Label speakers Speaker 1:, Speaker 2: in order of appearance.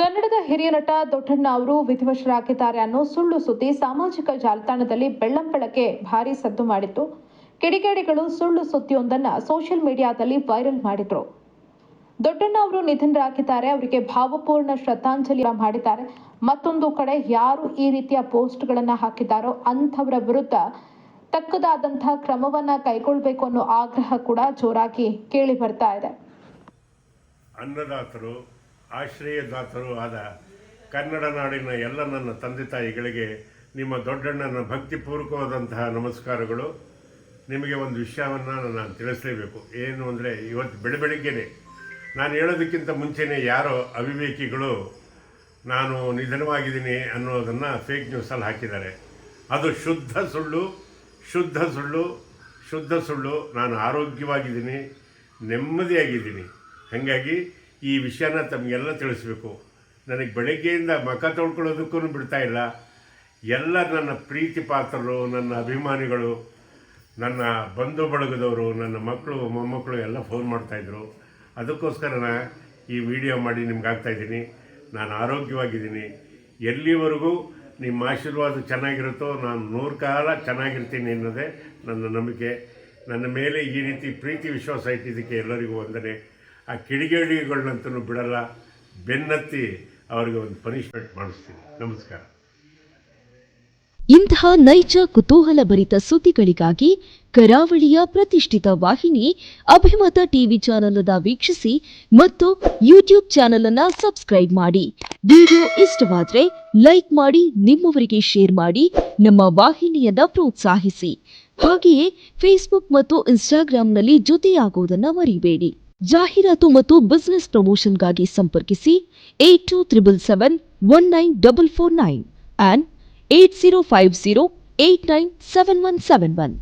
Speaker 1: ಕನ್ನಡದ ಹಿರಿಯ ನಟ ದೊಡ್ಡಣ್ಣ ಅವರು ವಿಧಿವಶರಾಗಿದ್ದಾರೆ ಅನ್ನೋ ಸುಳ್ಳು ಸುದ್ದಿ ಸಾಮಾಜಿಕ ಜಾಲತಾಣದಲ್ಲಿ ಬೆಳ್ಳಂಬೆಳಗ್ಗೆ ಭಾರೀ ಸದ್ದು ಮಾಡಿತ್ತು. ಕಿಡಿಗೇಡಿಗಳು ಸುಳ್ಳು ಸುದ್ದಿಯೊಂದನ್ನು ಸೋಷಿಯಲ್ ಮೀಡಿಯಾದಲ್ಲಿ ವೈರಲ್ ಮಾಡಿದ್ರು. ದೊಡ್ಡಣ್ಣ ಅವರು ನಿಧನರಾಗಿದ್ದಾರೆ, ಅವರಿಗೆ ಭಾವಪೂರ್ಣ ಶ್ರದ್ಧಾಂಜಲಿ ಮಾಡಿದ್ದಾರೆ. ಮತ್ತೊಂದು ಕಡೆ ಯಾರು ಈ ರೀತಿಯ ಪೋಸ್ಟ್ಗಳನ್ನು ಹಾಕಿದ್ದಾರೋ ಅಂಥವರ ವಿರುದ್ಧ ತಕ್ಕದಾದಂತಹ ಕ್ರಮವನ್ನ ಕೈಗೊಳ್ಳಬೇಕು ಅನ್ನೋ ಆಗ್ರಹ ಕೂಡ ಜೋರಾಗಿ ಕೇಳಿ ಬರ್ತಾ ಇದೆ.
Speaker 2: ಅನ್ನದಾತರು ಆಶ್ರಯದಾತರು ಆದ ಕನ್ನಡ ನಾಡಿನ ಎಲ್ಲ ನನ್ನ ತಂದೆ ತಾಯಿಗಳಿಗೆ ನಿಮ್ಮ ದೊಡ್ಡಣ್ಣನ ಭಕ್ತಿಪೂರ್ವಕವಾದಂತಹ ನಮಸ್ಕಾರಗಳು. ನಿಮಗೆ ಒಂದು ವಿಷಯವನ್ನು ನಾನು ತಿಳಿಸಲೇಬೇಕು. ಏನು ಅಂದರೆ, ಇವತ್ತು ಬೆಳಗ್ಗೆನೆ ನಾನು ಹೇಳೋದಕ್ಕಿಂತ ಮುಂಚೆನೇ ಯಾರೋ ಅವಿವೇಕಿಗಳು ನಾನು ನಿಧನವಾಗಿದ್ದೀನಿ ಅನ್ನೋದನ್ನು ಫೇಕ್ ನ್ಯೂಸಲ್ಲಿ ಹಾಕಿದ್ದಾರೆ. ಅದು ಶುದ್ಧ ಸುಳ್ಳು. ನಾನು ಆರೋಗ್ಯವಾಗಿದ್ದೀನಿ, ನೆಮ್ಮದಿಯಾಗಿದ್ದೀನಿ. ಹಾಗಾಗಿ ಈ ವಿಷಯನ ತಮಗೆಲ್ಲ ತಿಳಿಸ್ಬೇಕು. ನನಗೆ ಬೆಳಗ್ಗೆಯಿಂದ ಮುಖ ತೊಳ್ಕೊಳ್ಳೋದಕ್ಕೂ ಬಿಡ್ತಾ ಇಲ್ಲ. ಎಲ್ಲ ನನ್ನ ಪ್ರೀತಿ ಪಾತ್ರರು, ನನ್ನ ಅಭಿಮಾನಿಗಳು, ನನ್ನ ಬಂಧು ಬಳಗದವರು, ನನ್ನ ಮಕ್ಕಳು ಮೊಮ್ಮಕ್ಕಳು ಎಲ್ಲ ಫೋನ್ ಮಾಡ್ತಾಯಿದ್ರು. ಅದಕ್ಕೋಸ್ಕರ ಈ ವಿಡಿಯೋ ಮಾಡಿ ನಿಮ್ಗೆ ಆಗ್ತಾಯಿದ್ದೀನಿ. ನಾನು ಆರೋಗ್ಯವಾಗಿದ್ದೀನಿ. ಎಲ್ಲಿವರೆಗೂ ನಿಮ್ಮ ಆಶೀರ್ವಾದ ಚೆನ್ನಾಗಿರುತ್ತೋ ನಾನು 100 ಕಾಲ ಚೆನ್ನಾಗಿರ್ತೀನಿ ಅನ್ನೋದೇ ನನ್ನ ನಂಬಿಕೆ. ನನ್ನ ಮೇಲೆ ಈ ರೀತಿ ಪ್ರೀತಿ ವಿಶ್ವಾಸ ಇಟ್ಟಿದ್ದಕ್ಕೆ ಎಲ್ಲರಿಗೂ ವಂದನೆ. ಆ ಕಿಡಿಗೇಡಿಗಳನ್ನಂತೂ ಬಿಡಲ್ಲ, ಬೆನ್ನತ್ತಿ ಅವರಿಗೆ ಒಂದು ಪನಿಷ್ಮೆಂಟ್ ಮಾಡಿಸ್ತೀನಿ. ನಮಸ್ಕಾರ.
Speaker 3: ಇಂತಹ ನೈಜ ಕುತೂಹಲಭರಿತ ಸುದ್ದಿಗಳಿಗಾಗಿ ಕರಾವಳಿಯ ಪ್ರತಿಷ್ಠಿತ ವಾಹಿನಿ ಅಭಿಮತ ಟಿವಿ ಚಾನೆಲ್ ಅನ್ನು ವೀಕ್ಷಿಸಿ ಮತ್ತು ಯೂಟ್ಯೂಬ್ ಚಾನೆಲ್ ಅನ್ನು ಸಬ್ಸ್ಕ್ರೈಬ್ ಮಾಡಿ. ವಿಡಿಯೋ ಇಷ್ಟವಾದರೆ ಲೈಕ್ ಮಾಡಿ, ನಿಮ್ಮವರಿಗೆ ಶೇರ್ ಮಾಡಿ, ನಮ್ಮ ವಾಹಿನಿಯನ್ನ ಪ್ರೋತ್ಸಾಹಿಸಿ. ಹಾಗೆಯೇ ಫೇಸ್ಬುಕ್ ಮತ್ತು ಇನ್ಸ್ಟಾಗ್ರಾಂನಲ್ಲಿ ಜೊತೆಯಾಗುವುದನ್ನು ಮರಿಬೇಡಿ. ಜಾಹೀರಾತು ಮತ್ತು ಬಿಸಿನೆಸ್ ಪ್ರಮೋಷನ್ಗಾಗಿ ಸಂಪರ್ಕಿಸಿ 8277719449 and 8050897171.